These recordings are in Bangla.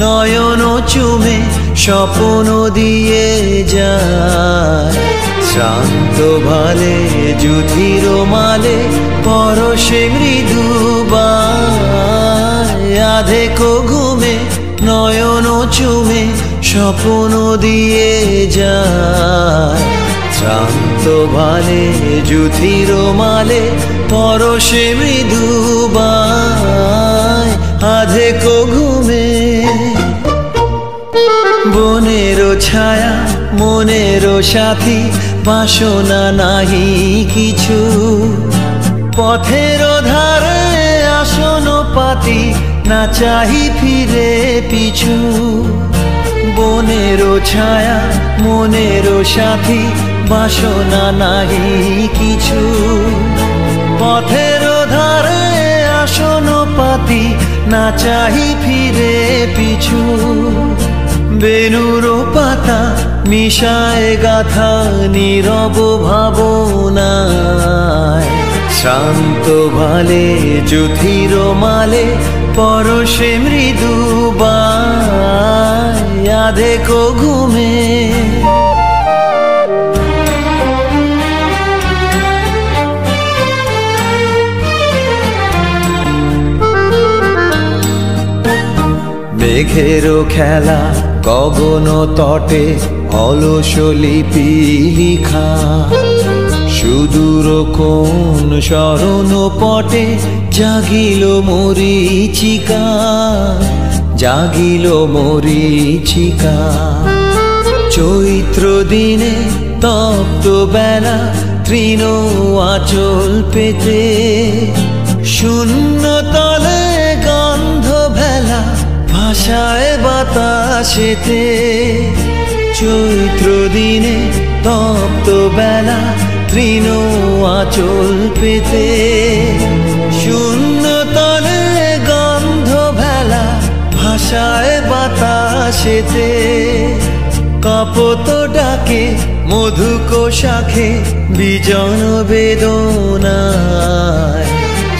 নয়ন চুমে স্বপ্ন দিয়ে যায়। শ্রান্ত ভালে যুধির মালে পরশে মৃদু বায়। আধেকো ঘুমে নয়ন চুমে স্বপ্ন দিয়ে যায়। শ্রান্ত ভালে যুধির মালে পরশে মৃদু বায়। আধেকো ঘুমে বনেরও ছায়া মনেরও সাথী, বাসনা নাহি কিছু। পথের ধারে আসন পাতি, না চাহি ফিরে পিছু। বনেরও ছায়া মনেরও সাথী, বাসনা নাহি কিছু। পথের ধারে আসন পাতি, না চাহি ফিরে পিছু। বেনুর পাতা মিশায় গাথা নীরব ভাবনায়। শান্ত ভালে যুধির মালে পরশে মৃদু বায়। আধেকো ঘুমে মেঘেরও খেলা গগন তটে, অলস লিপি লিখা। সুদূর কোন শরণ পটে জাগিল মরীচিকা, জাগিল মরীচিকা। চৈত্র দিনে তপ্ত বেলা, তৃণ আঁচল পেতে। শূন্য তলে গন্ধ ভেলা, ভাষায় বাতাসেতে। চৈত্র দিনে তপ্ত বেলা, তৃণ আঁচল পেতে। শূন্য তলে গন্ধ ভেলা, ভাষায় বাতাসেতে। কপত ডাকে মধুক শাখে, বিজন বেদনায়।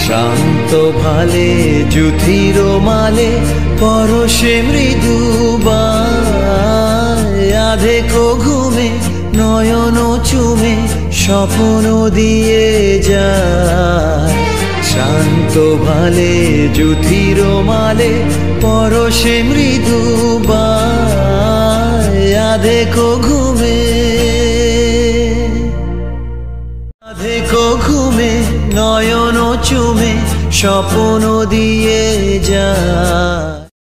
শান্ত ভালে যুধির মালে পরশে মৃদু বায়। আধেকো ঘুমে নয়ন চুমে স্বপ্ন দিয়ে যায়। শান্ত ভালে যুধির মালে পরশে মৃদু বায়। আধেকো ঘুমে আধেকো ঘুমে নয়ন চুমে স্বপ্ন দিয়ে যায়।